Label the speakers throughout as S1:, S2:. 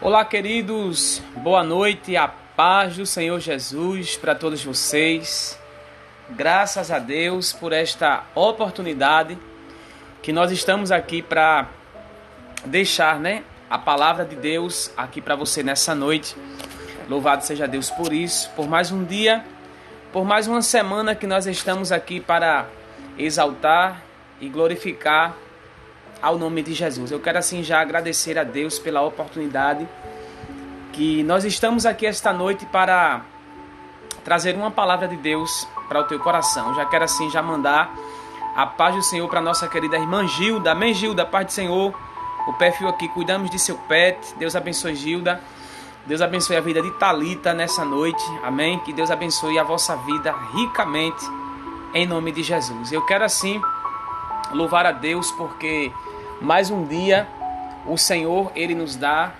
S1: Olá, queridos, boa noite, a paz do Senhor Jesus para todos vocês. Graças a Deus por esta oportunidade que nós estamos aqui para deixar, a palavra de Deus aqui para você nessa noite. Louvado seja Deus por isso, por mais um dia, por mais uma semana que nós estamos aqui para exaltar e glorificar ao nome de Jesus. Eu quero assim já agradecer a Deus pela oportunidade que nós estamos aqui esta noite para trazer uma palavra de Deus para o teu coração. Já quero assim já mandar a paz do Senhor para nossa querida irmã Gilda. Amém, Gilda? Paz do Senhor. O perfil aqui, cuidamos de seu pet. Deus abençoe, Gilda. Deus abençoe a vida de Thalita nessa noite. Amém? Que Deus abençoe a vossa vida ricamente em nome de Jesus. Eu quero assim louvar a Deus porque mais um dia o Senhor, Ele nos dá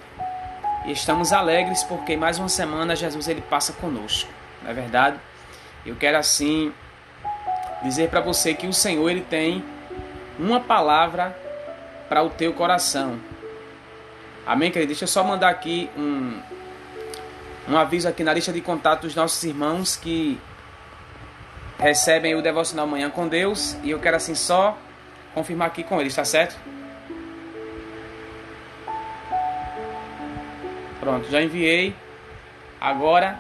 S1: e estamos alegres porque mais uma semana Jesus, Ele passa conosco. Não é verdade? Eu quero assim dizer para você que o Senhor, Ele tem uma palavra para o teu coração. Amém, querido? Deixa eu só mandar aqui um aviso aqui na lista de contato dos nossos irmãos que recebem o Devocional Manhã com Deus. E eu quero assim só confirmar aqui com eles, tá certo? Pronto, já enviei. Agora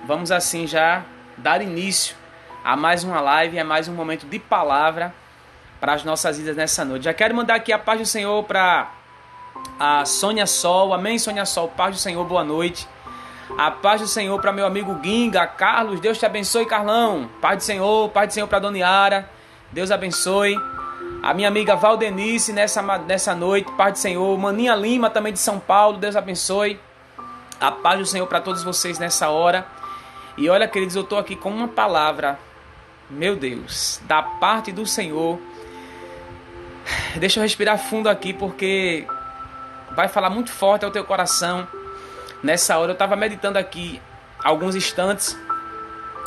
S1: vamos assim já dar início a mais uma live, a mais um momento de palavra para as nossas vidas nessa noite. Já quero mandar aqui a paz do Senhor para a Sônia Sol. Amém, Sônia Sol? Paz do Senhor, boa noite. A paz do Senhor para meu amigo Guinga, Carlos. Deus te abençoe, Carlão. Paz do Senhor para Dona Yara. Deus abençoe. A minha amiga Valdenice nessa noite, paz do Senhor. Maninha Lima também de São Paulo, Deus abençoe. A paz do Senhor para todos vocês nessa hora. E olha, queridos, eu estou aqui com uma palavra, meu Deus, da parte do Senhor. Deixa eu respirar fundo aqui, porque vai falar muito forte ao teu coração. Nessa hora eu estava meditando aqui alguns instantes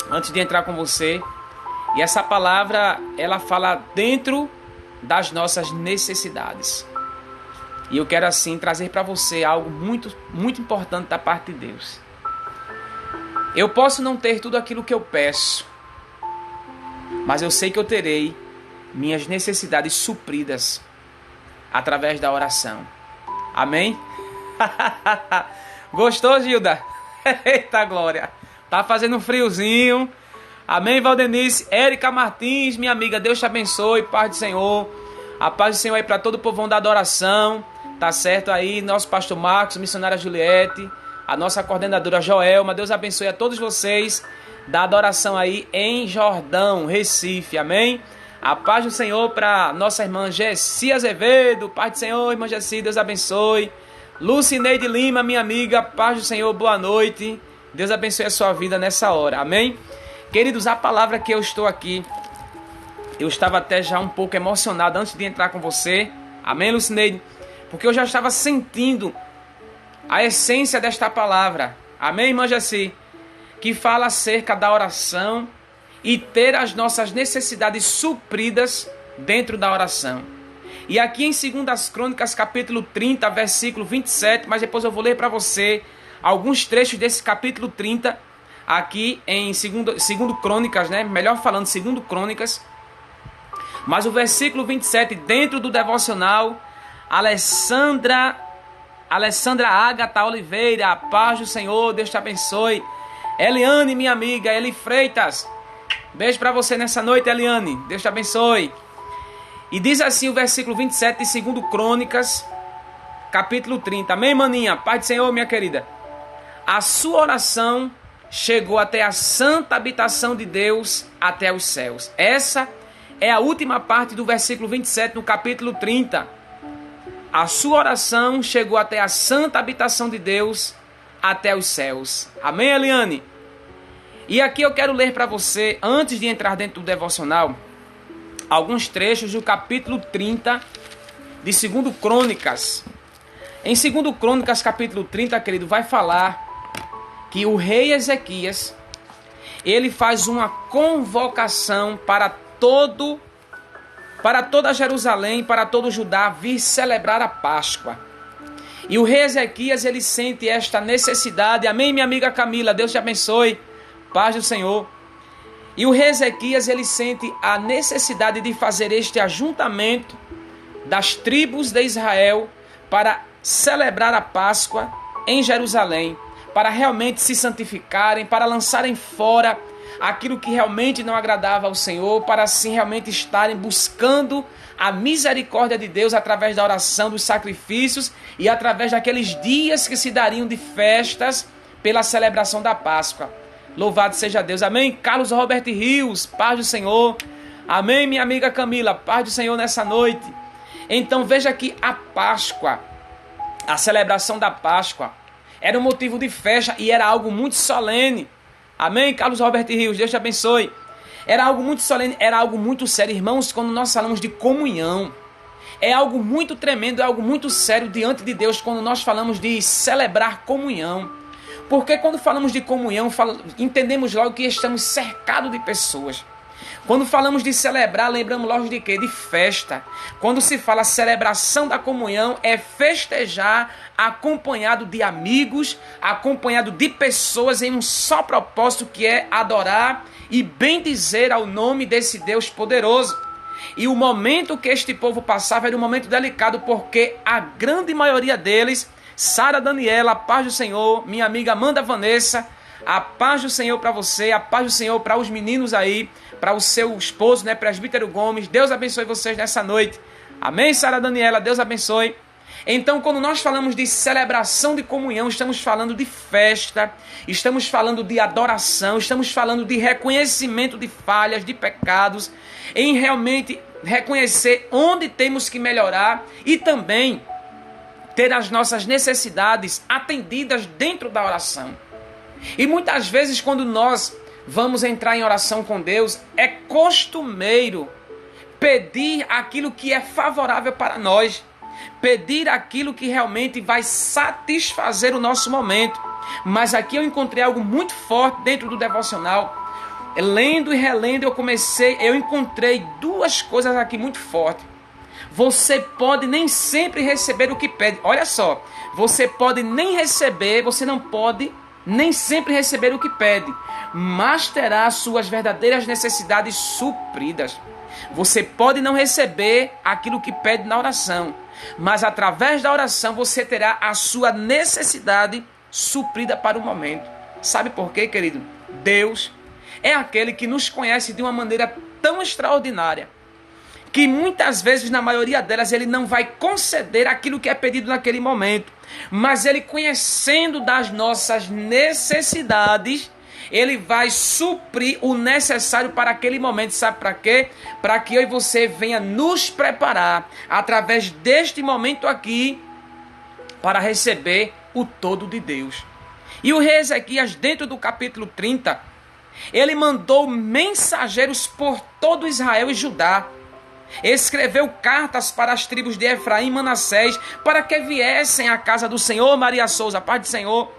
S1: antes de entrar com você. E essa palavra, ela fala dentro das nossas necessidades. E eu quero assim trazer para você algo muito, muito importante da parte de Deus. Eu posso não ter tudo aquilo que eu peço, mas eu sei que eu terei minhas necessidades supridas através da oração. Amém? Gostou, Gilda? Eita glória! Tá fazendo um friozinho. Amém, Valdenice? Érica Martins, minha amiga, Deus te abençoe, paz do Senhor. A paz do Senhor aí para todo o povão da adoração. Tá certo aí, nosso pastor Marcos, missionária Juliette, a nossa coordenadora Joelma. Deus abençoe a todos vocês da adoração aí em Jordão, Recife, amém? A paz do Senhor para nossa irmã Gessi Azevedo. Paz do Senhor, irmã Gessi, Deus abençoe. Lucineide Lima, minha amiga, paz do Senhor, boa noite. Deus abençoe a sua vida nessa hora, amém? Queridos, a palavra que eu estou aqui, eu estava até já um pouco emocionado antes de entrar com você, amém, Lucineide? Porque eu já estava sentindo a essência desta palavra, amém, irmã Gessi? Que fala acerca da oração e ter as nossas necessidades supridas dentro da oração. E aqui em 2 Crônicas, capítulo 30, versículo 27, mas depois eu vou ler para você alguns trechos desse capítulo 30, aqui em 2 Crônicas, melhor falando, 2 Crônicas. Mas o versículo 27, dentro do devocional, Alessandra Ágata Oliveira, a paz do Senhor, Deus te abençoe. Eliane, minha amiga, Eli Freitas, beijo para você nessa noite, Eliane, Deus te abençoe. E diz assim o versículo 27 de 2 Crônicas, capítulo 30. Amém, maninha? Paz do Senhor, minha querida. A sua oração chegou até a santa habitação de Deus, até os céus. Essa é a última parte do versículo 27 no capítulo 30. A sua oração chegou até a santa habitação de Deus, até os céus. Amém, Eliane? E aqui eu quero ler para você, antes de entrar dentro do devocional, alguns trechos do capítulo 30 de 2 Crônicas. Em 2 Crônicas, capítulo 30, querido, vai falar que o rei Ezequias, ele faz uma convocação para toda Jerusalém, para todo Judá vir celebrar a Páscoa. E o rei Ezequias, ele sente esta necessidade. Amém, minha amiga Camila? Deus te abençoe. Paz do Senhor. E o rei Ezequias, ele sente a necessidade de fazer este ajuntamento das tribos de Israel para celebrar a Páscoa em Jerusalém, para realmente se santificarem, para lançarem fora aquilo que realmente não agradava ao Senhor, para assim realmente estarem buscando a misericórdia de Deus através da oração, dos sacrifícios e através daqueles dias que se dariam de festas pela celebração da Páscoa. Louvado seja Deus. Amém? Carlos Robert Rios, paz do Senhor. Amém, minha amiga Camila, paz do Senhor nessa noite. Então veja que a Páscoa, a celebração da Páscoa, era um motivo de festa e era algo muito solene. Amém, Carlos Robert Rios, Deus te abençoe. Era algo muito solene, era algo muito sério. Irmãos, quando nós falamos de comunhão, é algo muito tremendo, é algo muito sério diante de Deus quando nós falamos de celebrar comunhão. Porque quando falamos de comunhão, entendemos logo que estamos cercados de pessoas. Quando falamos de celebrar, lembramos logo de quê? De festa. Quando se fala celebração da comunhão, é festejar acompanhado de amigos, acompanhado de pessoas em um só propósito, que é adorar e bendizer ao nome desse Deus poderoso. E o momento que este povo passava era um momento delicado, porque a grande maioria deles, Sara Daniela, a paz do Senhor, minha amiga Amanda Vanessa, a paz do Senhor para você, a paz do Senhor para os meninos aí, para o seu esposo, né, Presbítero Gomes. Deus abençoe vocês nessa noite. Amém, Sara Daniela, Deus abençoe. Então, quando nós falamos de celebração de comunhão, estamos falando de festa, estamos falando de adoração, estamos falando de reconhecimento de falhas, de pecados, em realmente reconhecer onde temos que melhorar e também ter as nossas necessidades atendidas dentro da oração. E muitas vezes, quando nós vamos entrar em oração com Deus, é costumeiro pedir aquilo que é favorável para nós, pedir aquilo que realmente vai satisfazer o nosso momento. Mas aqui eu encontrei algo muito forte dentro do devocional. Lendo e relendo, eu encontrei duas coisas aqui muito fortes. Você pode nem sempre receber o que pede. Olha só, você pode nem receber, você não pode nem sempre receber o que pede, mas terá suas verdadeiras necessidades supridas. Você pode não receber aquilo que pede na oração, mas através da oração você terá a sua necessidade suprida para o momento. Sabe por quê, querido? Deus é aquele que nos conhece de uma maneira tão extraordinária, que muitas vezes, na maioria delas, ele não vai conceder aquilo que é pedido naquele momento. Mas ele, conhecendo das nossas necessidades, ele vai suprir o necessário para aquele momento. Sabe para quê? Para que eu e você venha nos preparar, através deste momento aqui, para receber o todo de Deus. E o rei Ezequias, dentro do capítulo 30, ele mandou mensageiros por todo Israel e Judá. Escreveu cartas para as tribos de Efraim e Manassés, para que viessem à casa do Senhor, Maria Souza, paz do Senhor,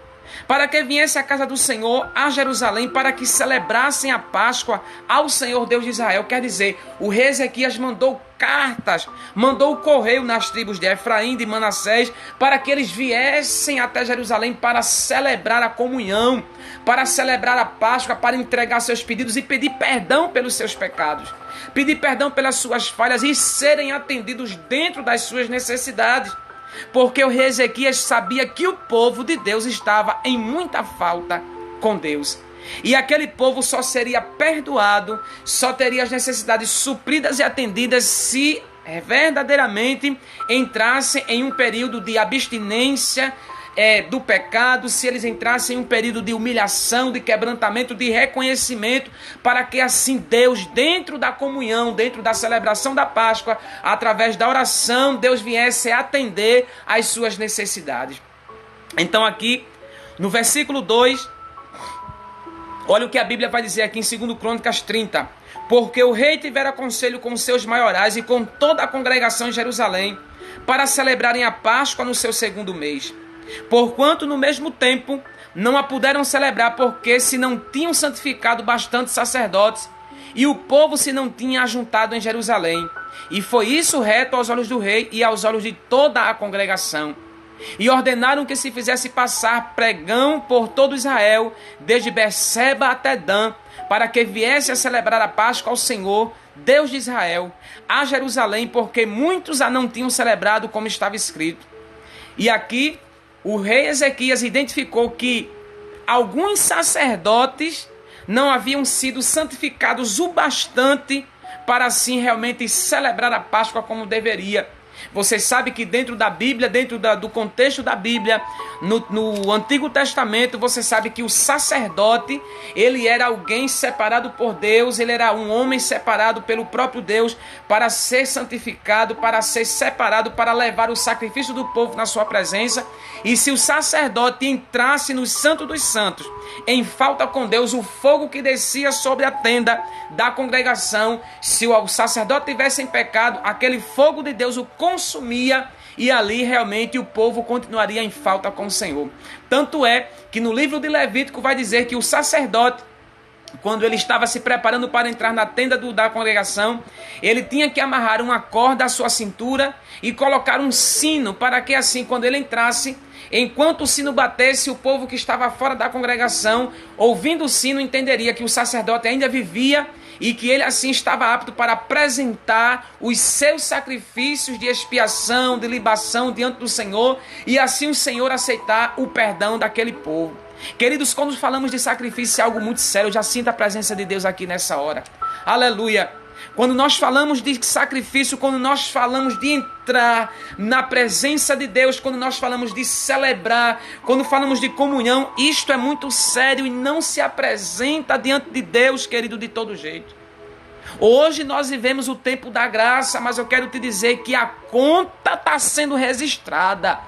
S1: para que viessem à casa do Senhor, a Jerusalém, para que celebrassem a Páscoa ao Senhor Deus de Israel. Quer dizer, o rei Ezequias mandou cartas, mandou o correio nas tribos de Efraim e de Manassés, para que eles viessem até Jerusalém para celebrar a comunhão, para celebrar a Páscoa, para entregar seus pedidos e pedir perdão pelos seus pecados, pedir perdão pelas suas falhas e serem atendidos dentro das suas necessidades. Porque o rei Ezequias sabia que o povo de Deus estava em muita falta com Deus. E aquele povo só seria perdoado, só teria as necessidades supridas e atendidas se verdadeiramente entrassem em um período de abstinência do pecado, se eles entrassem em um período de humilhação, de quebrantamento, de reconhecimento, para que assim Deus, dentro da comunhão, dentro da celebração da Páscoa, através da oração, Deus viesse a atender às suas necessidades. Então aqui, no versículo 2, olha o que a Bíblia vai dizer aqui em 2 Crônicas 30. Porque o rei tivera conselho com seus maiorais e com toda a congregação em Jerusalém, para celebrarem a Páscoa no seu segundo mês. Porquanto no mesmo tempo não a puderam celebrar, porque se não tinham santificado bastante sacerdotes, e o povo se não tinha ajuntado em Jerusalém. E foi isso reto aos olhos do rei e aos olhos de toda a congregação. E ordenaram que se fizesse passar pregão por todo Israel, desde Berseba até Dan, para que viesse a celebrar a Páscoa ao Senhor, Deus de Israel, a Jerusalém, porque muitos a não tinham celebrado como estava escrito. E aqui o rei Ezequias identificou que alguns sacerdotes não haviam sido santificados o bastante para assim realmente celebrar a Páscoa como deveria. Você sabe que dentro da Bíblia, do contexto da Bíblia, no Antigo Testamento, você sabe que o sacerdote, ele era alguém separado por Deus, ele era um homem separado pelo próprio Deus para ser santificado, para ser separado, para levar o sacrifício do povo na sua presença. E se o sacerdote entrasse no Santo dos Santos, em falta com Deus, o fogo que descia sobre a tenda da congregação, se o sacerdote tivesse em pecado, aquele fogo de Deus o consumia e ali realmente o povo continuaria em falta com o Senhor. Tanto é que no livro de Levítico vai dizer que o sacerdote, quando ele estava se preparando para entrar na tenda da congregação, ele tinha que amarrar uma corda à sua cintura e colocar um sino para que assim, quando ele entrasse, enquanto o sino batesse, o povo que estava fora da congregação, ouvindo o sino, entenderia que o sacerdote ainda vivia e que ele assim estava apto para apresentar os seus sacrifícios de expiação, de libação diante do Senhor, e assim o Senhor aceitar o perdão daquele povo. Queridos, quando falamos de sacrifício é algo muito sério. Eu já sinto a presença de Deus aqui nessa hora. Aleluia! Quando nós falamos de sacrifício, quando nós falamos de entrar na presença de Deus, quando nós falamos de celebrar, quando falamos de comunhão, isto é muito sério e não se apresenta diante de Deus, querido, de todo jeito. Hoje nós vivemos o tempo da graça, mas eu quero te dizer que a conta está sendo registrada.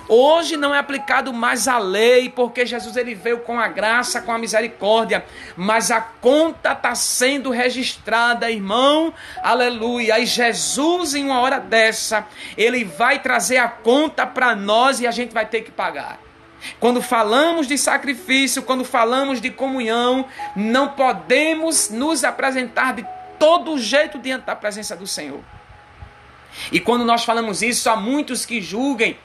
S1: Hoje não é aplicado mais a lei, porque Jesus ele veio com a graça, com a misericórdia, mas a conta está sendo registrada, irmão, aleluia. E Jesus, em uma hora dessa, ele vai trazer a conta para nós e a gente vai ter que pagar. Quando falamos de sacrifício, quando falamos de comunhão, não podemos nos apresentar de todo jeito diante da presença do Senhor. E quando nós falamos isso, há muitos que julguem,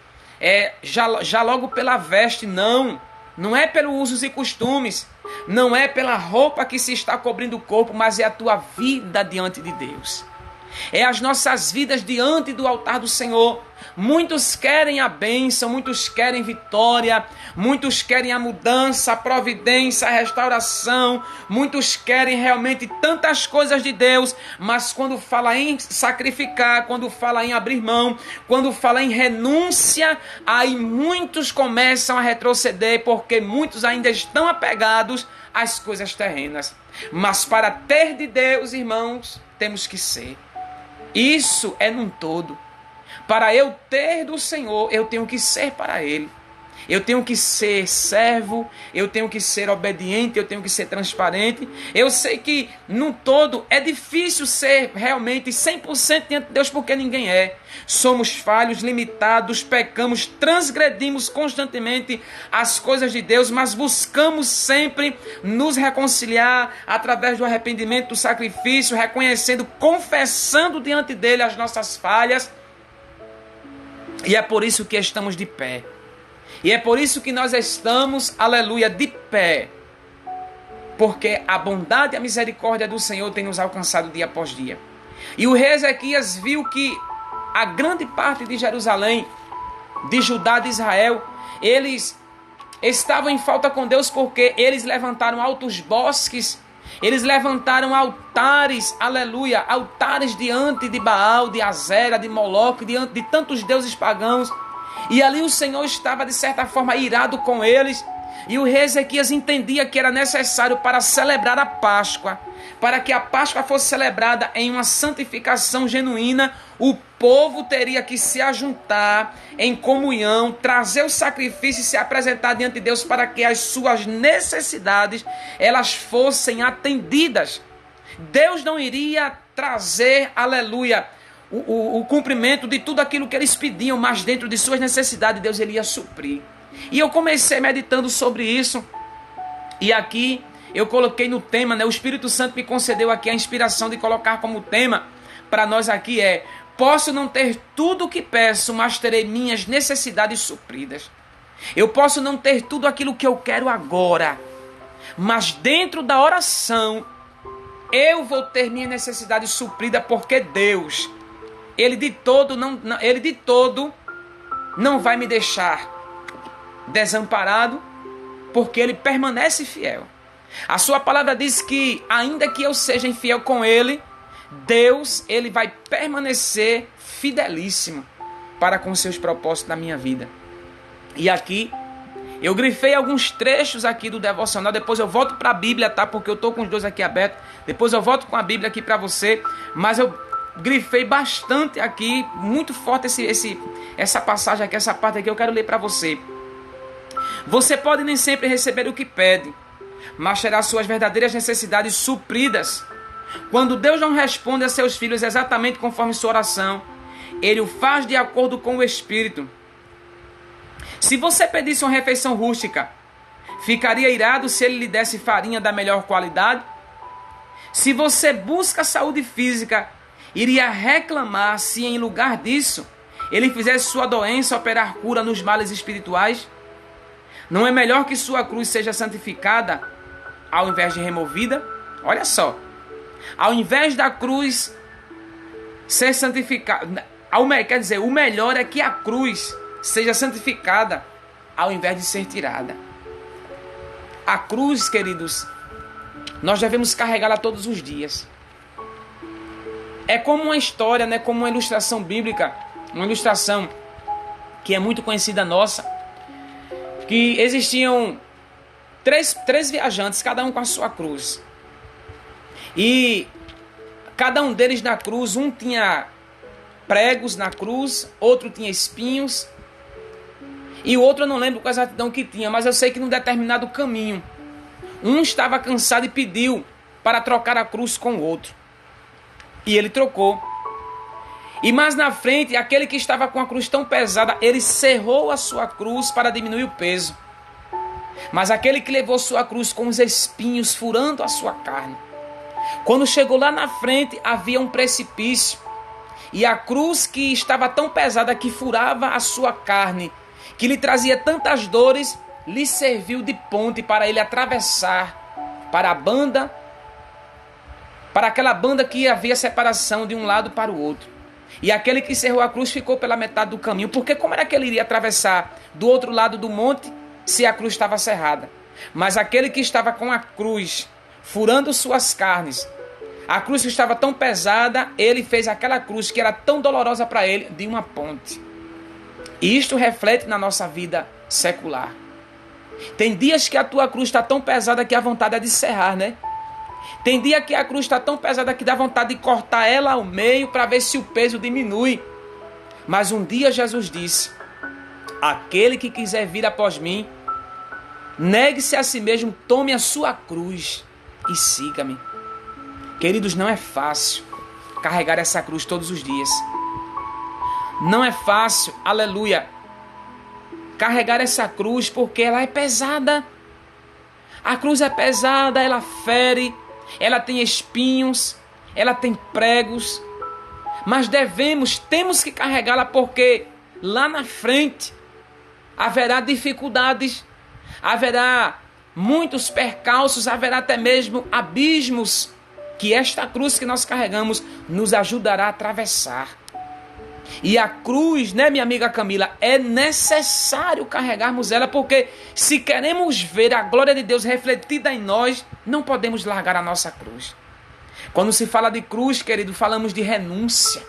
S1: já logo pela veste. Não é pelos usos e costumes, não é pela roupa que se está cobrindo o corpo, mas é a tua vida diante de Deus. É as nossas vidas diante do altar do Senhor. Muitos querem a bênção, muitos querem vitória, muitos querem a mudança, a providência, a restauração, muitos querem realmente tantas coisas de Deus, mas quando fala em sacrificar, quando fala em abrir mão, quando fala em renúncia, aí muitos começam a retroceder, porque muitos ainda estão apegados às coisas terrenas. Mas para ter de Deus, irmãos, temos que ser. Isso é num todo. Para eu ter do Senhor, eu tenho que ser para Ele. Eu tenho que ser servo, eu tenho que ser obediente, eu tenho que ser transparente. Eu sei que, num todo, é difícil ser realmente 100% diante de Deus, porque ninguém é. Somos falhos, limitados, pecamos, transgredimos constantemente as coisas de Deus, mas buscamos sempre nos reconciliar através do arrependimento, do sacrifício, reconhecendo, confessando diante dele as nossas falhas. E é por isso que estamos de pé. E é por isso que nós estamos, aleluia, de pé. Porque a bondade e a misericórdia do Senhor tem nos alcançado dia após dia. E o rei Ezequias viu que a grande parte de Jerusalém, de Judá, de Israel, eles estavam em falta com Deus porque eles levantaram altos bosques, eles levantaram altares, aleluia, altares diante de Baal, de Azera, de Moloque, diante de tantos deuses pagãos. E ali o Senhor estava, de certa forma, irado com eles. E o rei Ezequias entendia que era necessário para celebrar a Páscoa, para que a Páscoa fosse celebrada em uma santificação genuína, o povo teria que se ajuntar em comunhão, trazer o sacrifício e se apresentar diante de Deus para que as suas necessidades elas fossem atendidas. Deus não iria trazer, aleluia, o cumprimento de tudo aquilo que eles pediam, mas dentro de suas necessidades Deus ele ia suprir. E eu comecei meditando sobre isso, e aqui eu coloquei no tema, o Espírito Santo me concedeu aqui a inspiração de colocar como tema para nós aqui posso não ter tudo o que peço, mas terei minhas necessidades supridas. Eu posso não ter tudo aquilo que eu quero agora, mas dentro da oração, eu vou ter minha necessidade suprida, porque Deus, Ele de todo não vai me deixar desamparado, porque Ele permanece fiel. A sua palavra diz que, ainda que eu seja infiel com Ele, Deus, Ele vai permanecer fidelíssimo para com seus propósitos na minha vida. E aqui, eu grifei alguns trechos aqui do devocional, depois eu volto para a Bíblia, tá? Porque eu estou com os dois aqui abertos, depois eu volto com a Bíblia aqui para você, mas eu grifei bastante aqui, muito forte essa passagem aqui, essa parte aqui, eu quero ler para você. Você pode nem sempre receber o que pede, mas terá suas verdadeiras necessidades supridas. Quando Deus não responde a seus filhos exatamente conforme sua oração, Ele o faz de acordo com o Espírito. Se você pedisse uma refeição rústica, ficaria irado se Ele lhe desse farinha da melhor qualidade? Se você busca saúde física, iria reclamar se em lugar disso, Ele fizesse sua doença operar cura nos males espirituais? Não é melhor que sua cruz seja santificada ao invés de removida? Olha só. Ao invés da cruz ser santificada, quer dizer, o melhor é que a cruz seja santificada ao invés de ser tirada. A cruz, queridos, nós devemos carregá-la todos os dias. É como uma história, né? Como uma ilustração bíblica, uma ilustração que é muito conhecida nossa, que existiam três viajantes, cada um com a sua cruz. E cada um deles na cruz, um tinha pregos na cruz, outro tinha espinhos, e o outro eu não lembro qual exatidão que tinha, mas eu sei que num determinado caminho, um estava cansado e pediu para trocar a cruz com o outro. E ele trocou. E mais na frente, aquele que estava com a cruz tão pesada, ele cerrou a sua cruz para diminuir o peso. Mas aquele que levou sua cruz com os espinhos furando a sua carne, quando chegou lá na frente, havia um precipício. E a cruz que estava tão pesada que furava a sua carne, que lhe trazia tantas dores, lhe serviu de ponte para ele atravessar para aquela banda que havia separação de um lado para o outro. E aquele que cerrou a cruz ficou pela metade do caminho, porque como era que ele iria atravessar do outro lado do monte se a cruz estava cerrada? Mas aquele que estava com a cruz furando suas carnes, a cruz que estava tão pesada, ele fez aquela cruz que era tão dolorosa para ele de uma ponte. E isto reflete na nossa vida secular. Tem dias que a tua cruz está tão pesada que a vontade é de serrar, né? Tem dia que a cruz está tão pesada que dá vontade de cortar ela ao meio para ver se o peso diminui. Mas um dia Jesus disse: aquele que quiser vir após mim, negue-se a si mesmo, tome a sua cruz e siga-me. Queridos, não é fácil carregar essa cruz todos os dias. Não é fácil, aleluia, carregar essa cruz porque ela é pesada. A cruz é pesada, ela fere, ela tem espinhos, ela tem pregos. Mas temos que carregá-la porque lá na frente haverá dificuldades, haverá muitos percalços, haverá até mesmo abismos que esta cruz que nós carregamos nos ajudará a atravessar. E a cruz, né, minha amiga Camila, é necessário carregarmos ela, porque se queremos ver a glória de Deus refletida em nós, não podemos largar a nossa cruz. Quando se fala de cruz, querido, falamos de renúncia.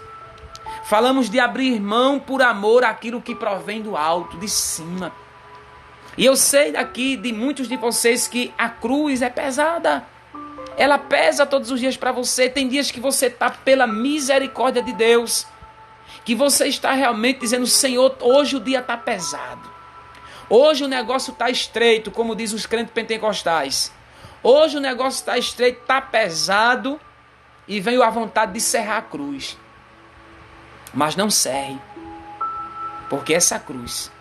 S1: Falamos de abrir mão por amor àquilo que provém do alto, de cima. E eu sei daqui de muitos de vocês que a cruz é pesada. Ela pesa todos os dias para você. Tem dias que você está pela misericórdia de Deus, que você está realmente dizendo: Senhor, hoje o dia está pesado. Hoje o negócio está estreito, como diz os crentes pentecostais. Hoje o negócio está estreito, está pesado, e veio a vontade de serrar a cruz. Mas não serre, porque essa cruz,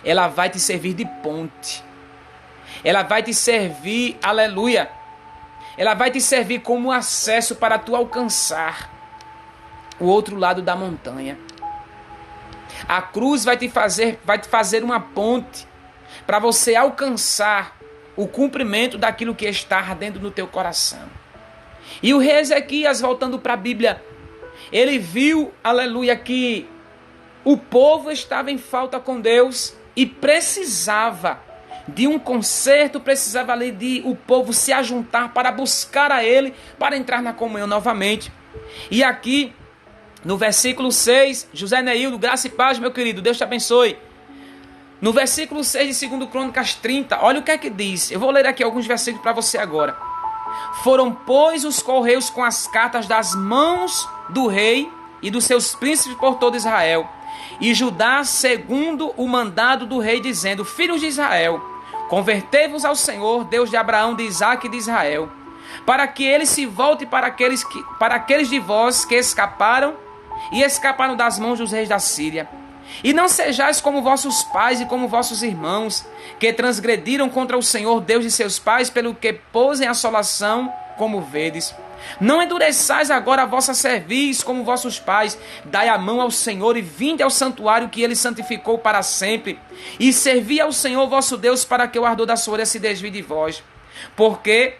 S1: ela vai te servir de ponte. Ela vai te servir, aleluia, ela vai te servir como acesso para tu alcançar o outro lado da montanha. A cruz vai te fazer uma ponte para você alcançar o cumprimento daquilo que está ardendo no teu coração. E o rei Ezequias, voltando para a Bíblia, ele viu, aleluia, que o povo estava em falta com Deus e precisava de um conserto, precisava ali de o povo se ajuntar para buscar a ele, para entrar na comunhão novamente. E aqui, no versículo 6, José Neildo, graça e paz, meu querido, Deus te abençoe. No versículo 6 de 2 Crônicas 30, olha o que é que diz. Eu vou ler aqui alguns versículos para você agora. Foram, pois, os correios com as cartas das mãos do rei e dos seus príncipes por todo Israel, e Judá segundo o mandado do rei, dizendo: filhos de Israel, convertei-vos ao Senhor, Deus de Abraão, de Isaque e de Israel, para que ele se volte para aqueles de vós que escaparam e escaparam das mãos dos reis da Síria. E não sejais como vossos pais e como vossos irmãos, que transgrediram contra o Senhor, Deus de seus pais, pelo que pôs em assolação, como vedes. Não endureçais agora a vossa cerviz como vossos pais. Dai a mão ao Senhor e vinde ao santuário que ele santificou para sempre. E servi ao Senhor vosso Deus, para que o ardor da sua ira se desvie de vós. Porque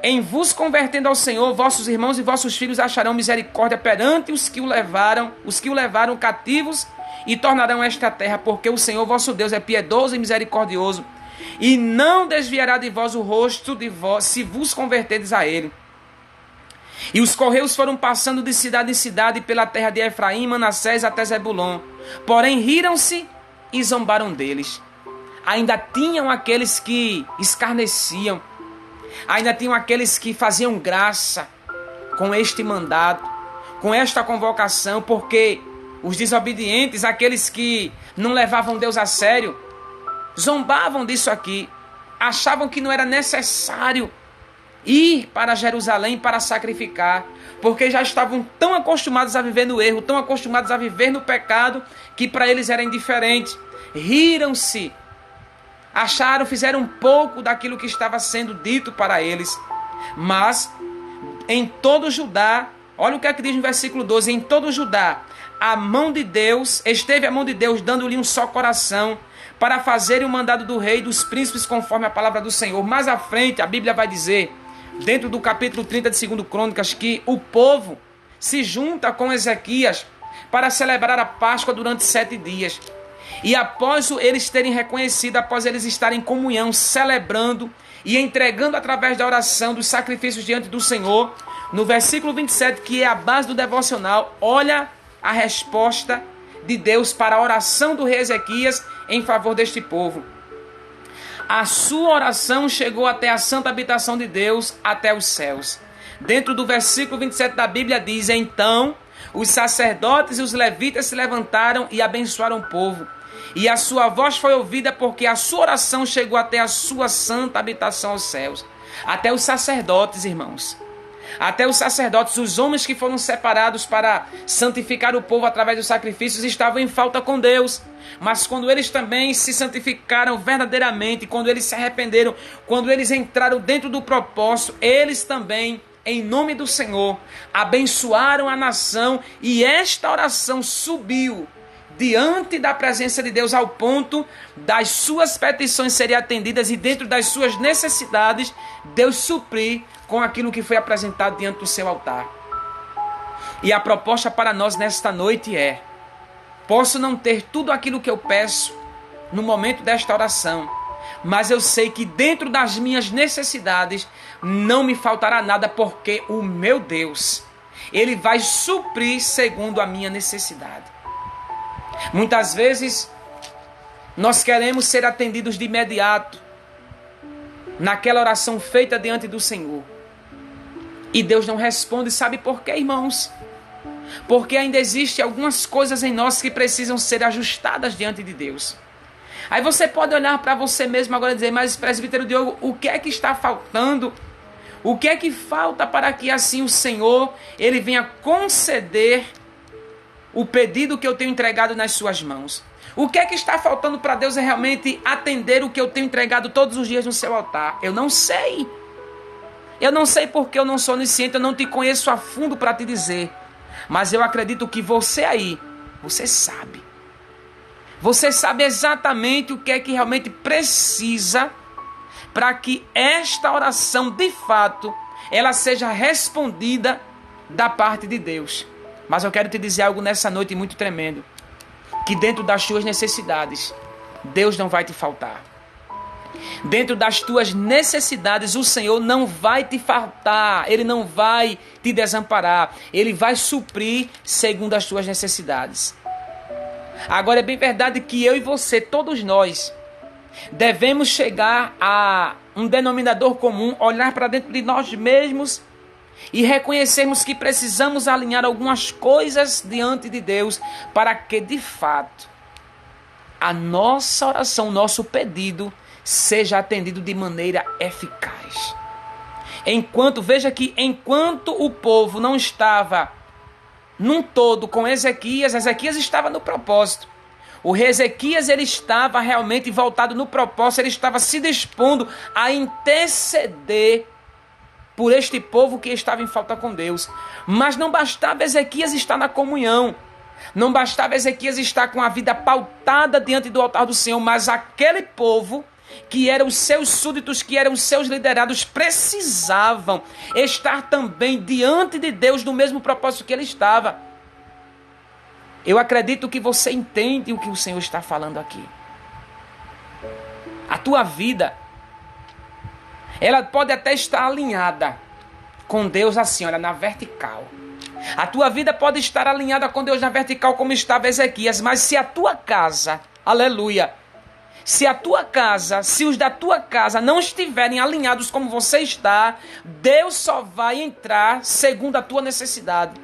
S1: em vos convertendo ao Senhor, vossos irmãos e vossos filhos acharão misericórdia perante os que o levaram cativos, e tornarão esta terra, porque o Senhor vosso Deus é piedoso e misericordioso, e não desviará de vós o rosto de vós, se vos converterdes a ele. E os correios foram passando de cidade em cidade pela terra de Efraim, Manassés até Zebulon. Porém riram-se e zombaram deles. Ainda tinham aqueles que escarneciam, ainda tinham aqueles que faziam graça com este mandato, com esta convocação, porque os desobedientes, aqueles que não levavam Deus a sério, zombavam disso aqui, achavam que não era necessário ir para Jerusalém para sacrificar, porque já estavam tão acostumados a viver no erro, tão acostumados a viver no pecado, que para eles era indiferente. Riram-se, fizeram um pouco daquilo que estava sendo dito para eles. Mas em todo Judá, olha o que é que diz no versículo 12, em todo Judá, esteve a mão de Deus dando-lhe um só coração, para fazerem o mandado do rei e dos príncipes conforme a palavra do Senhor. Mais à frente a Bíblia vai dizer, dentro do capítulo 30 de 2 Crônicas, que o povo se junta com Ezequias para celebrar a Páscoa durante 7 dias. E após eles terem reconhecido, após eles estarem em comunhão, celebrando e entregando através da oração dos sacrifícios diante do Senhor, no versículo 27, que é a base do devocional, olha a resposta de Deus para a oração do rei Ezequias em favor deste povo. A sua oração chegou até a santa habitação de Deus, até os céus. Dentro do versículo 27 da Bíblia diz: então os sacerdotes e os levitas se levantaram e abençoaram o povo. E a sua voz foi ouvida, porque a sua oração chegou até a sua santa habitação aos céus. Até os sacerdotes, irmãos. Até os sacerdotes, os homens que foram separados para santificar o povo através dos sacrifícios, estavam em falta com Deus. Mas quando eles também se santificaram verdadeiramente, quando eles se arrependeram, quando eles entraram dentro do propósito, eles também, em nome do Senhor, abençoaram a nação, e esta oração subiu diante da presença de Deus ao ponto das suas petições serem atendidas e dentro das suas necessidades, Deus suprir com aquilo que foi apresentado diante do seu altar. E a proposta para nós nesta noite é: posso não ter tudo aquilo que eu peço no momento desta oração, mas eu sei que dentro das minhas necessidades não me faltará nada, porque o meu Deus, Ele vai suprir segundo a minha necessidade. Muitas vezes nós queremos ser atendidos de imediato naquela oração feita diante do Senhor, e Deus não responde. Sabe por quê, irmãos? Porque ainda existem algumas coisas em nós que precisam ser ajustadas diante de Deus. Aí você pode olhar para você mesmo agora e dizer: mas presbítero Diogo, o que é que está faltando? O que é que falta para que assim o Senhor Ele venha conceder o pedido que eu tenho entregado nas suas mãos? O que é que está faltando para Deus é realmente atender o que eu tenho entregado todos os dias no seu altar? Eu não sei. Eu não sei porque eu não sou onisciente, eu não te conheço a fundo para te dizer. Mas eu acredito que você aí, você sabe. Você sabe exatamente o que é que realmente precisa para que esta oração, de fato, ela seja respondida da parte de Deus. Mas eu quero te dizer algo nessa noite muito tremendo. Que dentro das tuas necessidades, Deus não vai te faltar. Dentro das tuas necessidades, o Senhor não vai te faltar. Ele não vai te desamparar. Ele vai suprir segundo as tuas necessidades. Agora é bem verdade que eu e você, todos nós, devemos chegar a um denominador comum, olhar para dentro de nós mesmos e reconhecermos que precisamos alinhar algumas coisas diante de Deus para que, de fato, a nossa oração, o nosso pedido seja atendido de maneira eficaz. Veja que enquanto o povo não estava num todo com Ezequias estava no propósito. O rei Ezequias, ele estava realmente voltado no propósito, ele estava se dispondo a interceder por este povo que estava em falta com Deus. Mas não bastava Ezequias estar na comunhão, não bastava Ezequias estar com a vida pautada diante do altar do Senhor, mas aquele povo que eram os seus súditos, que eram os seus liderados, precisavam estar também diante de Deus no mesmo propósito que ele estava. Eu acredito que você entende o que o Senhor está falando aqui. A tua vida, ela pode até estar alinhada com Deus assim, olha, na vertical. A tua vida pode estar alinhada com Deus na vertical como estava Ezequias, mas se a tua casa, aleluia, se os da tua casa não estiverem alinhados como você está, Deus só vai entrar segundo a tua necessidade.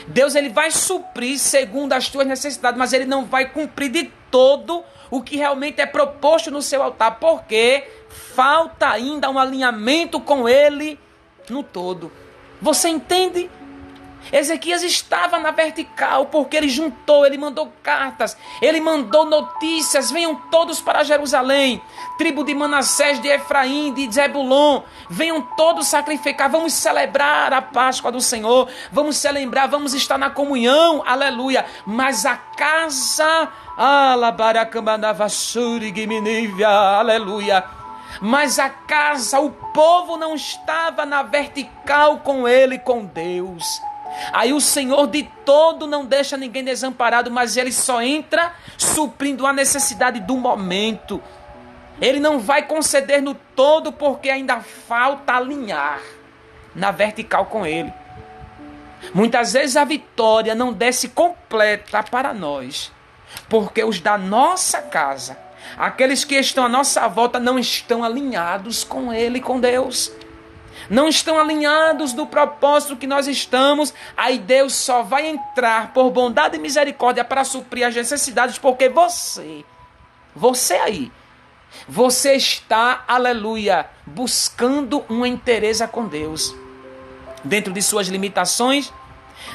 S1: Deus, ele vai suprir segundo as tuas necessidades, mas ele não vai cumprir de todo o que realmente é proposto no seu altar, porque falta ainda um alinhamento com ele no todo. Você entende? Ezequias estava na vertical porque ele juntou, ele mandou cartas, ele mandou notícias, venham todos para Jerusalém, tribo de Manassés, de Efraim, de Zebulon, venham todos sacrificar, vamos celebrar a Páscoa do Senhor, vamos celebrar, vamos estar na comunhão, aleluia, mas a casa, aleluia, mas a casa, o povo não estava na vertical com ele, com Deus. Aí o Senhor de todo não deixa ninguém desamparado, mas ele só entra suprindo a necessidade do momento. Ele não vai conceder no todo porque ainda falta alinhar na vertical com ele. Muitas vezes a vitória não desce completa para nós, porque os da nossa casa, aqueles que estão à nossa volta, não estão alinhados com ele, com Deus. Não estão alinhados no propósito que nós estamos, aí Deus só vai entrar por bondade e misericórdia para suprir as necessidades, porque você aí, você está, aleluia, buscando uma inteireza com Deus, dentro de suas limitações,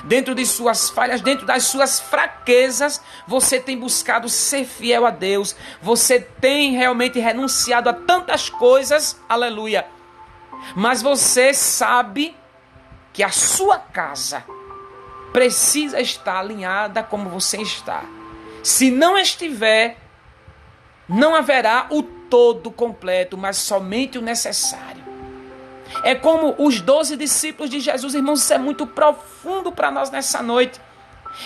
S1: dentro de suas falhas, dentro das suas fraquezas, você tem buscado ser fiel a Deus, você tem realmente renunciado a tantas coisas, aleluia, mas você sabe que a sua casa precisa estar alinhada como você está. Se não estiver, não haverá o todo completo, mas somente o necessário. É como os 12 discípulos de Jesus, irmãos, isso é muito profundo para nós nessa noite.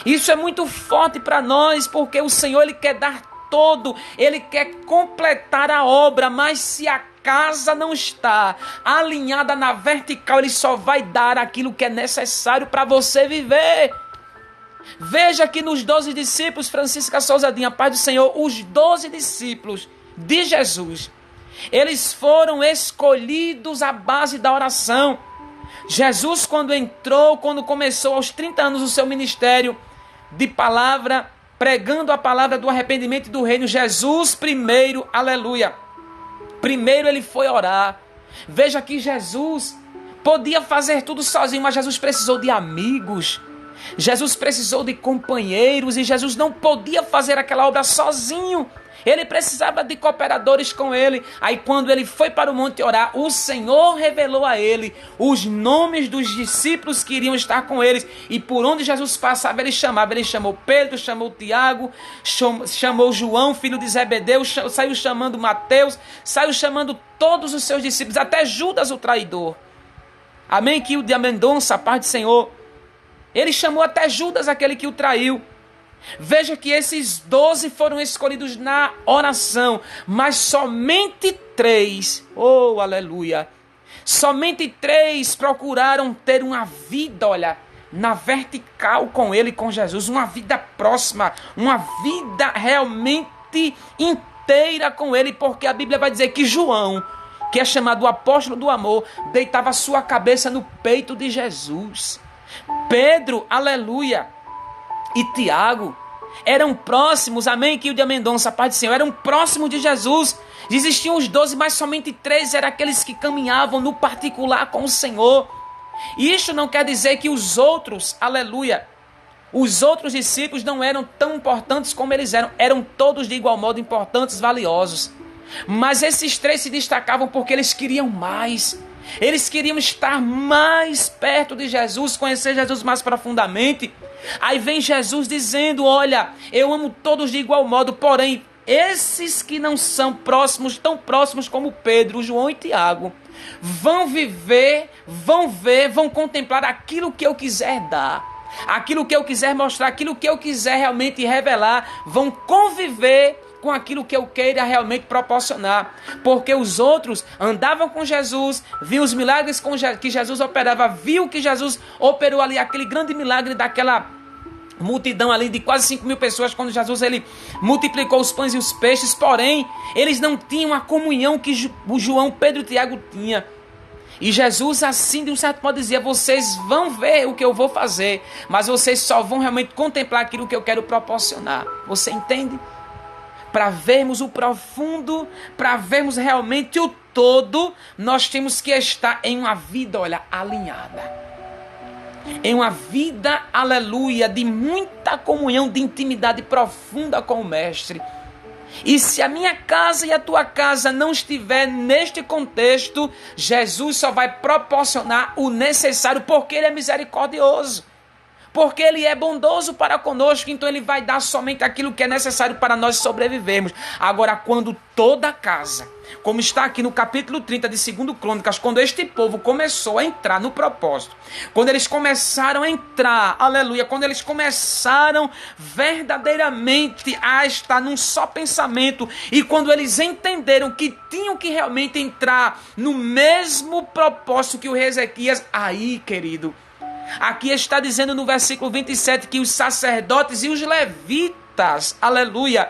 S1: Isso é muito forte para nós, porque o Senhor, ele quer dar todo, ele quer completar a obra, mas se a casa não está alinhada na vertical, ele só vai dar aquilo que é necessário para você viver. Veja que nos 12 discípulos, Francisca Sousadinha, paz do Senhor, os 12 discípulos de Jesus, eles foram escolhidos à base da oração. Jesus, quando começou aos 30 anos o seu ministério de palavra, pregando a palavra do arrependimento e do reino, Jesus primeiro, aleluia, primeiro ele foi orar. Veja que Jesus podia fazer tudo sozinho, mas Jesus precisou de amigos, Jesus precisou de companheiros, e Jesus não podia fazer aquela obra sozinho. Ele precisava de cooperadores com ele. Aí quando ele foi para o monte orar, o Senhor revelou a ele os nomes dos discípulos que iriam estar com eles. E por onde Jesus passava, ele chamava. Ele chamou Pedro, chamou Tiago, chamou João, filho de Zebedeu, saiu chamando Mateus, saiu chamando todos os seus discípulos, até Judas o traidor. Amém? Que o de Mendonça, a paz do Senhor. Ele chamou até Judas, aquele que o traiu. Veja que esses 12 foram escolhidos na oração, mas somente 3, oh aleluia, somente 3 procuraram ter uma vida, olha, na vertical com ele, com Jesus, uma vida próxima, uma vida realmente inteira com ele, porque a Bíblia vai dizer que João, que é chamado o apóstolo do amor, deitava sua cabeça no peito de Jesus. Pedro, aleluia, e Tiago eram próximos, amém, que o de Mendonça, Pai do Senhor, eram próximos de Jesus. Existiam os 12, mas somente 3 eram aqueles que caminhavam no particular com o Senhor. E isso não quer dizer que os outros, aleluia, os outros discípulos não eram tão importantes como eles eram todos de igual modo importantes, valiosos. Mas esses 3 se destacavam porque eles queriam mais. Eles queriam estar mais perto de Jesus, conhecer Jesus mais profundamente. Aí vem Jesus dizendo, olha, eu amo todos de igual modo, porém, esses que não são próximos, tão próximos como Pedro, João e Tiago, vão viver, vão ver, vão contemplar aquilo que eu quiser dar, aquilo que eu quiser mostrar, aquilo que eu quiser realmente revelar, vão conviver com aquilo que eu queira realmente proporcionar, porque os outros andavam com Jesus, viam os milagres que Jesus operava, viu que Jesus operou ali, aquele grande milagre daquela multidão ali de quase 5.000 pessoas, quando Jesus ele multiplicou os pães e os peixes, porém, eles não tinham a comunhão que o João, Pedro e Tiago tinha. E Jesus assim de um certo modo dizia, vocês vão ver o que eu vou fazer, mas vocês só vão realmente contemplar aquilo que eu quero proporcionar. Você entende? Para vermos o profundo, para vermos realmente o todo, nós temos que estar em uma vida, olha, alinhada. Em uma vida, aleluia, de muita comunhão, de intimidade profunda com o Mestre. E se a minha casa e a tua casa não estiver neste contexto, Jesus só vai proporcionar o necessário, porque Ele é misericordioso. Porque Ele é bondoso para conosco, então Ele vai dar somente aquilo que é necessário para nós sobrevivermos. Agora, quando toda a casa, como está aqui no capítulo 30 de 2 Crônicas, quando este povo começou a entrar no propósito, quando eles começaram a entrar, aleluia, quando eles começaram verdadeiramente a estar num só pensamento, e quando eles entenderam que tinham que realmente entrar no mesmo propósito que o rei Ezequias, aí, querido, aqui está dizendo no versículo 27 que os sacerdotes e os levitas, aleluia,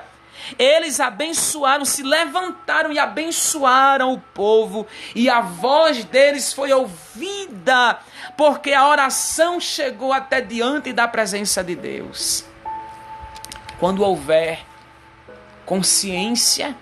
S1: eles abençoaram, se levantaram e abençoaram o povo, e a voz deles foi ouvida, porque a oração chegou até diante da presença de Deus. Quando houver consciência,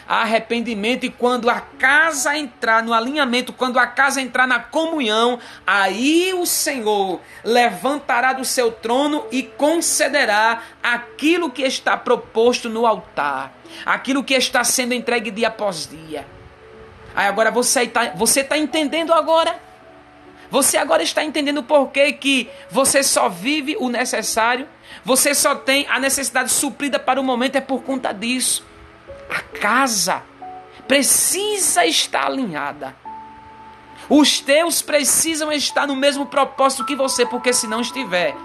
S1: arrependimento, e quando a casa entrar no alinhamento, quando a casa entrar na comunhão, aí o Senhor levantará do seu trono e concederá aquilo que está proposto no altar, aquilo que está sendo entregue dia após dia. Aí agora você está entendendo agora? Você agora está entendendo por que você só vive o necessário, você só tem a necessidade suprida para o momento, é por conta disso. A casa precisa estar alinhada. Os teus precisam estar no mesmo propósito que você, porque se não estiver,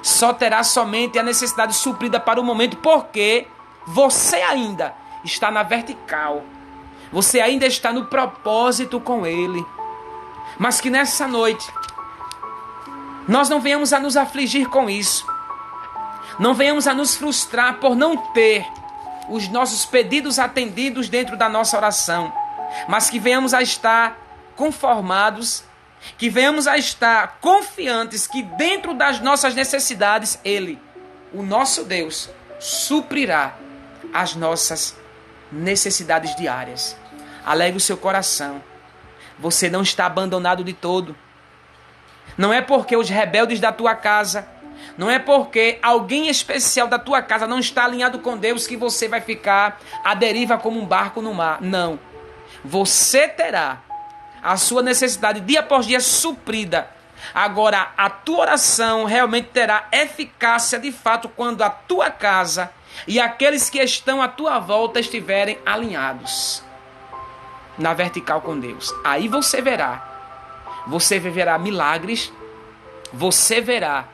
S1: só terá somente a necessidade suprida para o momento, porque você ainda está na vertical. Você ainda está no propósito com Ele. Mas que nessa noite nós não venhamos a nos afligir com isso. Não venhamos a nos frustrar por não ter os nossos pedidos atendidos dentro da nossa oração, mas que venhamos a estar conformados, que venhamos a estar confiantes que dentro das nossas necessidades, Ele, o nosso Deus, suprirá as nossas necessidades diárias. Alegre o seu coração, você não está abandonado de todo. Não é porque os rebeldes da tua casa Não é porque alguém especial da tua casa não está alinhado com Deus que você vai ficar à deriva como um barco no mar. Não. Você terá a sua necessidade dia após dia suprida. Agora, a tua oração realmente terá eficácia de fato quando a tua casa e aqueles que estão à tua volta estiverem alinhados na vertical com Deus. Aí você verá milagres, você verá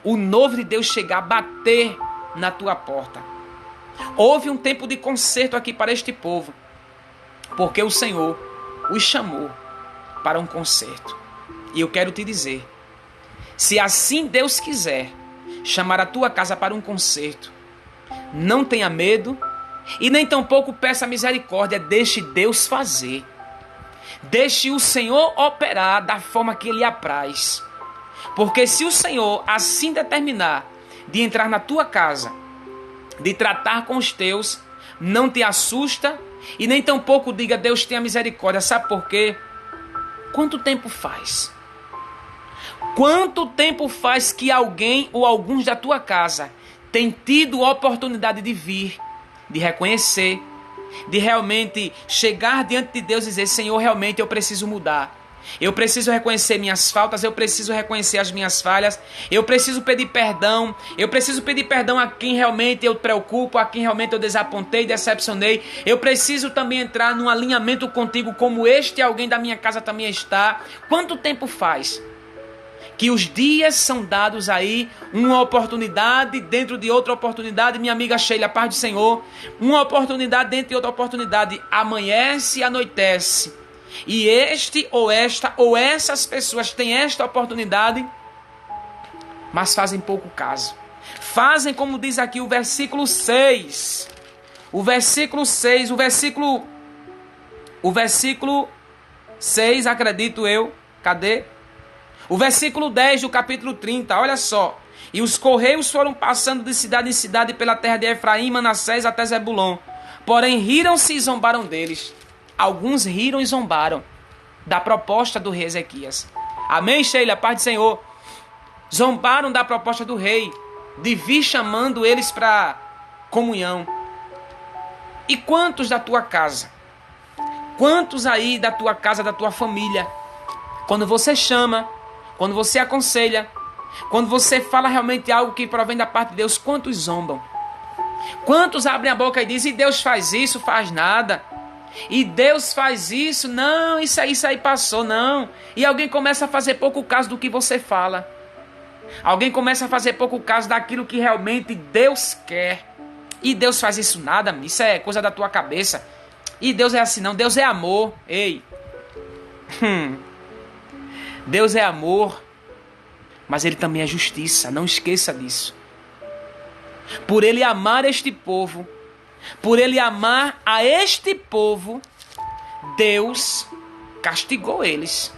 S1: o novo de Deus chegar a bater na tua porta. Houve um tempo de conserto aqui para este povo, porque o Senhor os chamou para um conserto. E eu quero te dizer, se assim Deus quiser chamar a tua casa para um conserto, não tenha medo e nem tampouco peça misericórdia, deixe Deus fazer. Deixe o Senhor operar da forma que Ele apraz. Porque se o Senhor assim determinar de entrar na tua casa, de tratar com os teus, não te assusta e nem tampouco diga Deus tenha misericórdia. Sabe por quê? Quanto tempo faz? Quanto tempo faz que alguém ou alguns da tua casa tem tido a oportunidade de vir, de reconhecer, de realmente chegar diante de Deus e dizer, Senhor, realmente eu preciso mudar. Eu preciso reconhecer minhas faltas, eu preciso reconhecer as minhas falhas, eu preciso pedir perdão a quem realmente eu preocupo, a quem realmente eu desapontei, decepcionei. Eu preciso também entrar num alinhamento contigo como este alguém da minha casa também está. Quanto tempo faz que os dias são dados aí, uma oportunidade dentro de outra oportunidade, minha amiga Sheila, paz do Senhor, uma oportunidade dentro de outra oportunidade, amanhece e anoitece. E este ou esta ou essas pessoas têm esta oportunidade, mas fazem pouco caso. Fazem como diz aqui o versículo 6. O versículo 6, acredito eu. Cadê? O versículo 10 do capítulo 30, olha só. E os correios foram passando de cidade em cidade pela terra de Efraim, Manassés até Zebulon. Porém riram-se e zombaram deles. Alguns riram e zombaram da proposta do rei Ezequias. Amém, Sheila? Paz do Senhor. Zombaram da proposta do rei de vir chamando eles para comunhão. E quantos da tua casa? Quantos aí da tua casa, da tua família? Quando você chama, quando você aconselha, quando você fala realmente algo que provém da parte de Deus, quantos zombam? Quantos abrem a boca e dizem, e Deus faz isso, faz nada? E Deus faz isso, não, isso aí passou, não. E alguém começa a fazer pouco caso do que você fala. Alguém começa a fazer pouco caso daquilo que realmente Deus quer. E Deus faz isso nada, isso é coisa da tua cabeça. E Deus é assim não, Deus é amor. Ei, Deus é amor, mas Ele também é justiça, não esqueça disso. Por Ele amar este povo, por Ele amar a este povo, Deus castigou eles.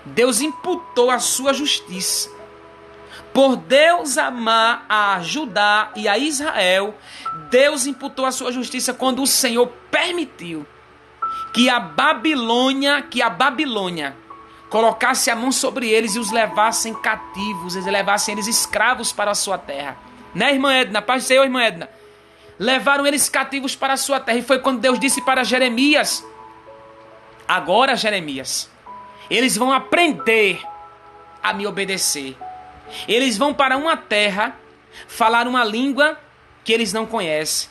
S1: Deus imputou a sua justiça. Por Deus amar a Judá e a Israel, Deus imputou a sua justiça quando o Senhor permitiu que a Babilônia colocasse a mão sobre eles e os levassem cativos, eles levassem eles escravos para a sua terra. Né, irmã Edna? Paz do Senhor, irmã Edna. Levaram eles cativos para a sua terra. E foi quando Deus disse para Jeremias, agora Jeremias, eles vão aprender a me obedecer. Eles vão para uma terra falar uma língua que eles não conhecem.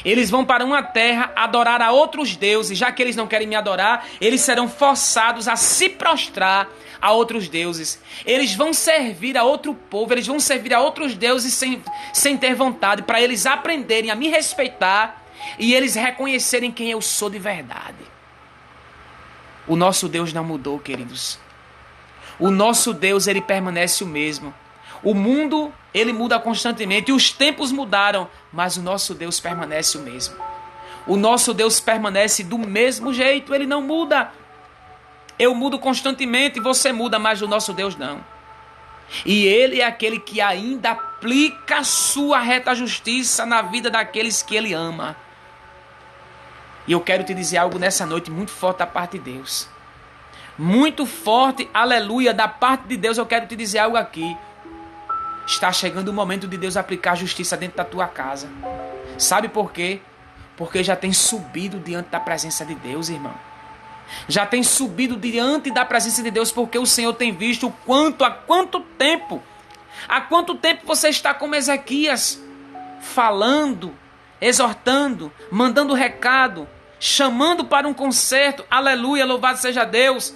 S1: Eles vão para uma terra adorar a outros deuses. Já que eles não querem me adorar, eles serão forçados a se prostrar a outros deuses. Eles vão servir a outro povo, eles vão servir a outros deuses sem ter vontade, para eles aprenderem a me respeitar e eles reconhecerem quem eu sou de verdade. O nosso Deus não mudou, queridos. O nosso Deus, Ele permanece o mesmo. O mundo, ele muda constantemente, e os tempos mudaram, mas o nosso Deus permanece o mesmo. O nosso Deus permanece do mesmo jeito, Ele não muda. Eu mudo constantemente, você muda, mas o nosso Deus não. E Ele é aquele que ainda aplica a sua reta justiça na vida daqueles que Ele ama. E eu quero te dizer algo nessa noite muito forte da parte de Deus. Muito forte, aleluia, da parte de Deus. Eu quero te dizer algo aqui. Está chegando o momento de Deus aplicar justiça dentro da tua casa. Sabe por quê? Porque já tem subido diante da presença de Deus, irmão. Já tem subido diante da presença de Deus, porque o Senhor tem visto há quanto tempo você está como Ezequias, falando, exortando, mandando recado, chamando para um concerto. Aleluia, louvado seja Deus.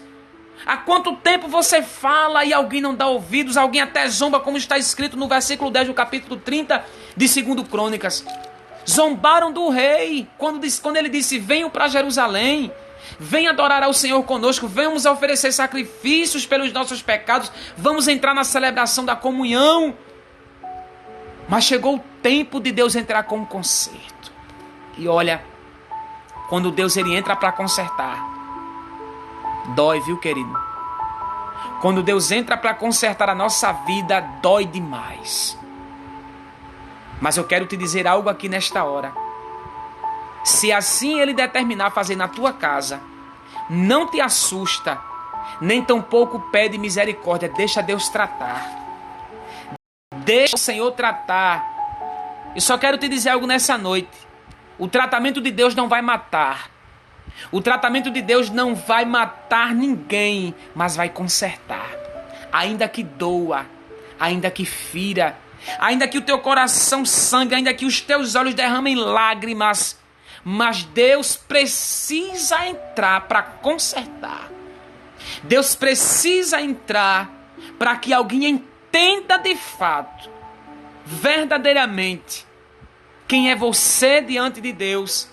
S1: Há quanto tempo você fala e alguém não dá ouvidos, alguém até zomba, como está escrito no versículo 10 do capítulo 30 de 2 Crônicas. Zombaram do rei, quando ele disse, venham para Jerusalém, venham adorar ao Senhor conosco, venhamos oferecer sacrifícios pelos nossos pecados, vamos entrar na celebração da comunhão. Mas chegou o tempo de Deus entrar com um conserto. E olha, quando Deus ele entra para consertar, dói, viu, querido? Quando Deus entra para consertar a nossa vida, dói demais. Mas eu quero te dizer algo aqui nesta hora. Se assim Ele determinar fazer na tua casa, não te assusta, nem tampouco pede misericórdia. Deixa Deus tratar. Deixa o Senhor tratar. Eu só quero te dizer algo nessa noite. O tratamento de Deus não vai matar. O tratamento de Deus não vai matar ninguém, mas vai consertar. Ainda que doa, ainda que fira, ainda que o teu coração sangre, ainda que os teus olhos derramem lágrimas, mas Deus precisa entrar para consertar. Deus precisa entrar para que alguém entenda de fato, verdadeiramente, quem é você diante de Deus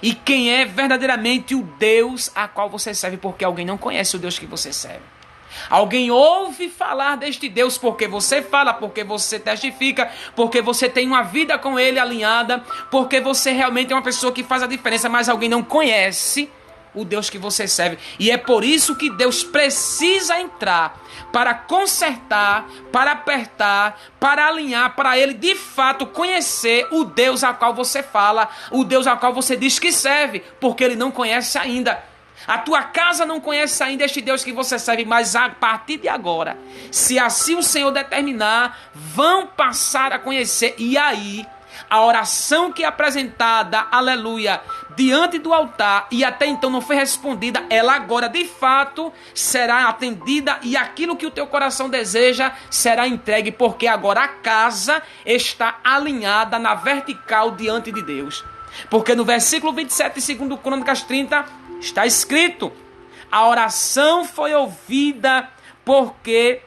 S1: e quem é verdadeiramente o Deus a qual você serve, porque alguém não conhece o Deus que você serve. Alguém ouve falar deste Deus porque você fala, porque você testifica, porque você tem uma vida com Ele alinhada, porque você realmente é uma pessoa que faz a diferença, mas alguém não conhece o Deus que você serve. E é por isso que Deus precisa entrar para consertar, para apertar, para alinhar, para Ele de fato conhecer o Deus a qual você fala, o Deus a qual você diz que serve, porque Ele não conhece ainda. A tua casa não conhece ainda este Deus que você serve, mas a partir de agora, se assim o Senhor determinar, vão passar a conhecer. E aí, a oração que é apresentada, aleluia, diante do altar e até então não foi respondida, ela agora de fato será atendida e aquilo que o teu coração deseja será entregue, porque agora a casa está alinhada na vertical diante de Deus. Porque no versículo 27 de 2 Crônicas 30 está escrito: a oração foi ouvida porque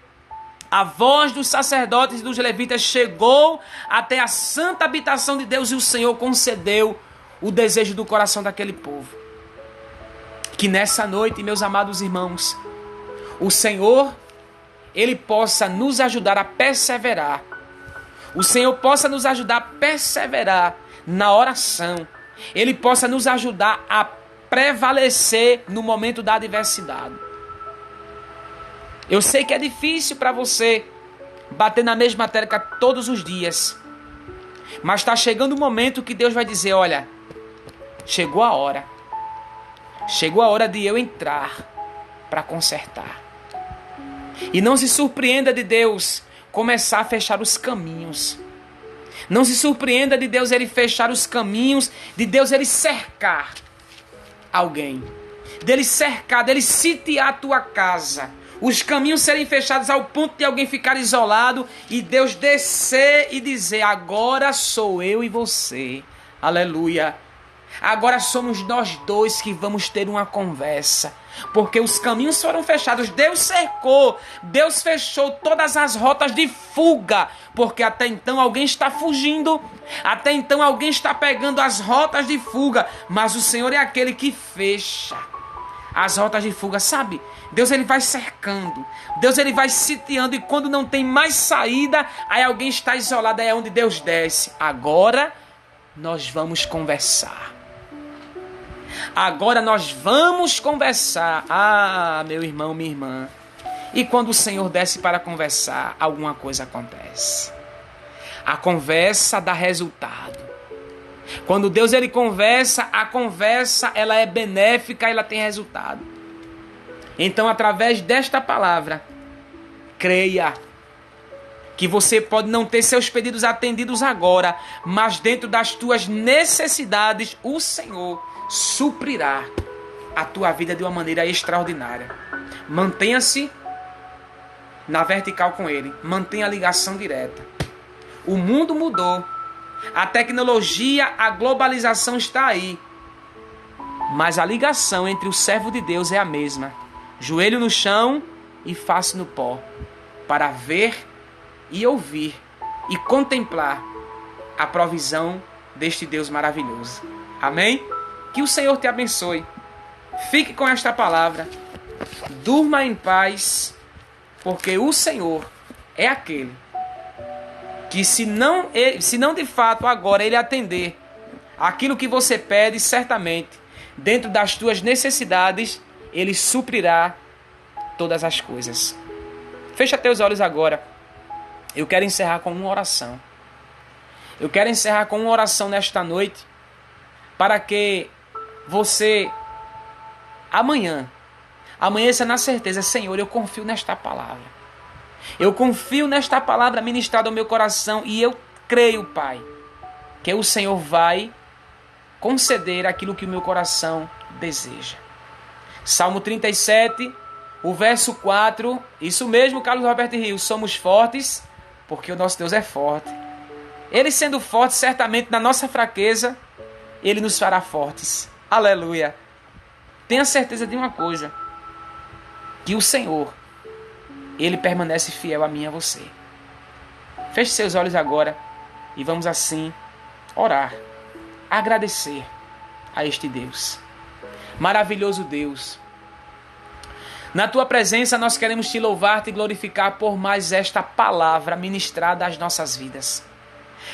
S1: a voz dos sacerdotes e dos levitas chegou até a santa habitação de Deus e o Senhor concedeu o desejo do coração daquele povo. Que nessa noite, meus amados irmãos, o Senhor, Ele possa nos ajudar a perseverar. O Senhor possa nos ajudar a perseverar na oração. Ele possa nos ajudar a prevalecer no momento da adversidade. Eu sei que é difícil para você bater na mesma tecla todos os dias, mas está chegando o momento que Deus vai dizer: olha, chegou a hora de eu entrar para consertar. E não se surpreenda de Deus começar a fechar os caminhos. Não se surpreenda de Deus ele fechar os caminhos, de Deus ele cercar alguém, dele cercar, dele sitiar a tua casa, os caminhos serem fechados ao ponto de alguém ficar isolado e Deus descer e dizer: agora sou eu e você, aleluia, agora somos nós dois que vamos ter uma conversa, porque os caminhos foram fechados. Deus cercou, Deus fechou todas as rotas de fuga, porque até então alguém está fugindo, até então alguém está pegando as rotas de fuga, mas o Senhor é aquele que fecha as rotas de fuga, sabe? Deus ele vai cercando, Deus ele vai sitiando, e quando não tem mais saída, aí alguém está isolado, aí é onde Deus desce: agora nós vamos conversar. Agora nós vamos conversar. Ah, meu irmão, minha irmã. E quando o Senhor desce para conversar, alguma coisa acontece. A conversa dá resultado. Quando Deus ele conversa, a conversa ela é benéfica, ela tem resultado. Então, através desta palavra, creia. que você pode não ter seus pedidos atendidos agora, mas dentro das tuas necessidades, o Senhor suprirá a tua vida de uma maneira extraordinária. Mantenha-se na vertical com Ele. Mantenha a ligação direta. O mundo mudou. A tecnologia, a globalização está aí. Mas a ligação entre o servo de Deus é a mesma. Joelho no chão e face no pó. Para ver e ouvir e contemplar a provisão deste Deus maravilhoso. Amém? Que o Senhor te abençoe. Fique com esta palavra. Durma em paz, porque o Senhor é aquele que se não de fato agora Ele atender aquilo que você pede, certamente, dentro das tuas necessidades, Ele suprirá todas as coisas. Fecha teus olhos agora. Eu quero encerrar com uma oração. Eu quero encerrar com uma oração nesta noite, para que você amanheça na certeza: Senhor, eu confio nesta palavra. Eu confio nesta palavra ministrada ao meu coração e eu creio, Pai, que o Senhor vai conceder aquilo que o meu coração deseja. Salmo 37, o verso 4, isso mesmo, Carlos Roberto Rios, somos fortes porque o nosso Deus é forte. Ele sendo forte, certamente na nossa fraqueza, Ele nos fará fortes. Aleluia. Tenha certeza de uma coisa, que o Senhor, Ele permanece fiel a mim e a você. Feche seus olhos agora e vamos assim orar, agradecer a este Deus. Maravilhoso Deus, na Tua presença nós queremos Te louvar, Te glorificar por mais esta palavra ministrada às nossas vidas.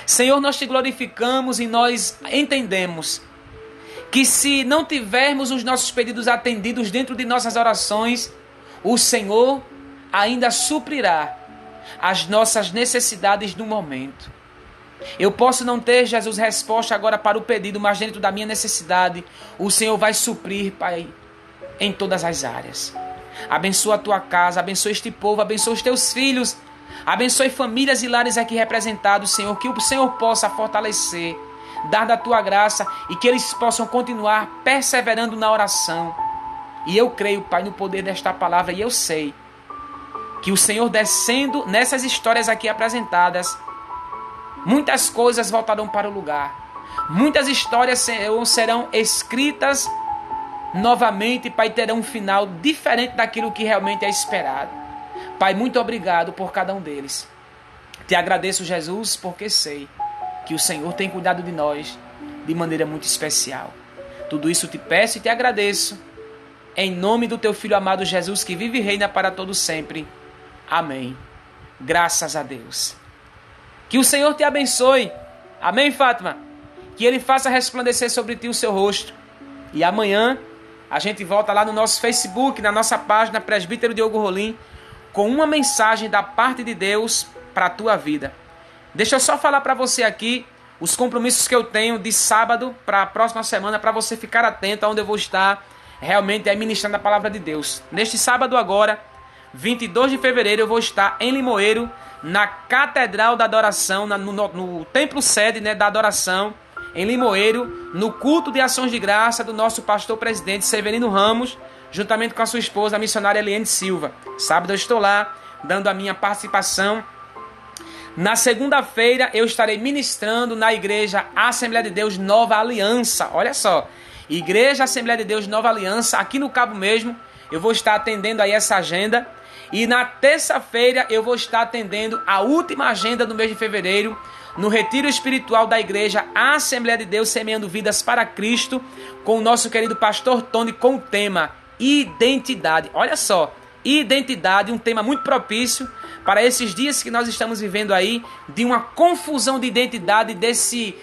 S1: Senhor, nós Te glorificamos e nós entendemos que se não tivermos os nossos pedidos atendidos dentro de nossas orações, o Senhor ainda suprirá as nossas necessidades no momento. Eu posso não ter, Jesus, resposta agora para o pedido, mas dentro da minha necessidade, o Senhor vai suprir, Pai, em todas as áreas. Abençoa a Tua casa, abençoa este povo, abençoa os Teus filhos, abençoe famílias e lares aqui representados, Senhor, que o Senhor possa fortalecer, dar da Tua graça e que eles possam continuar perseverando na oração. E eu creio, Pai, no poder desta palavra, e eu sei que o Senhor descendo nessas histórias aqui apresentadas, muitas coisas voltarão para o lugar. Muitas histórias serão escritas novamente, Pai, terão um final diferente daquilo que realmente é esperado. Pai, muito obrigado por cada um deles. Te agradeço, Jesus, porque sei que o Senhor tem cuidado de nós de maneira muito especial. Tudo isso te peço e te agradeço, em nome do Teu Filho amado Jesus, que vive e reina para todo sempre. Amém. Graças a Deus. Que o Senhor te abençoe. Amém, Fátima? Que Ele faça resplandecer sobre ti o seu rosto. E amanhã a gente volta lá no nosso Facebook, na nossa página Presbítero Diogo Rolim, com uma mensagem da parte de Deus para a tua vida. Deixa eu só falar para você aqui os compromissos que eu tenho de sábado para a próxima semana, para você ficar atento aonde eu vou estar realmente ministrando a palavra de Deus. Neste sábado agora, 22 de fevereiro, eu vou estar em Limoeiro, na Catedral da Adoração, no templo sede, da adoração, em Limoeiro, no culto de ações de graça do nosso pastor presidente Severino Ramos, juntamente com a sua esposa, a missionária Eliane Silva. Sábado eu estou lá, dando a minha participação. Na segunda-feira eu estarei ministrando na Igreja Assembleia de Deus Nova Aliança. Olha só, Igreja Assembleia de Deus Nova Aliança, aqui no Cabo mesmo. Eu vou estar atendendo aí essa agenda. E na terça-feira eu vou estar atendendo a última agenda do mês de fevereiro, no retiro espiritual da Igreja Assembleia de Deus Semeando Vidas para Cristo, com o nosso querido pastor Tony, com o tema identidade. Olha só, identidade, um tema muito propício para esses dias que nós estamos vivendo aí, de uma confusão de identidade, desse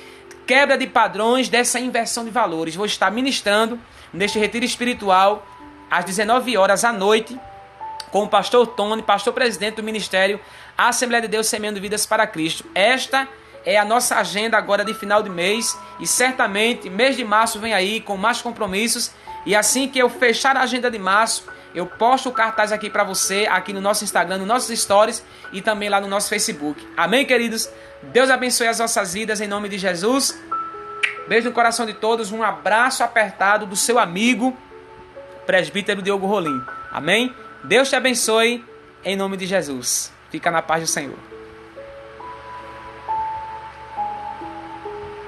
S1: quebra de padrões, dessa inversão de valores. Vou estar ministrando neste retiro espiritual às 19 horas à noite, com o pastor Tony, pastor presidente do Ministério Assembleia de Deus Semeando Vidas para Cristo. Esta é a nossa agenda agora de final de mês, e certamente mês de março vem aí com mais compromissos, e assim que eu fechar a agenda de março, eu posto o cartaz aqui para você, aqui no nosso Instagram, nos nossos stories e também lá no nosso Facebook. Amém, queridos? Deus abençoe as nossas vidas em nome de Jesus. Beijo no coração de todos, um abraço apertado do seu amigo, presbítero Diogo Rolim. Amém? Deus te abençoe em nome de Jesus. Fica na paz do Senhor.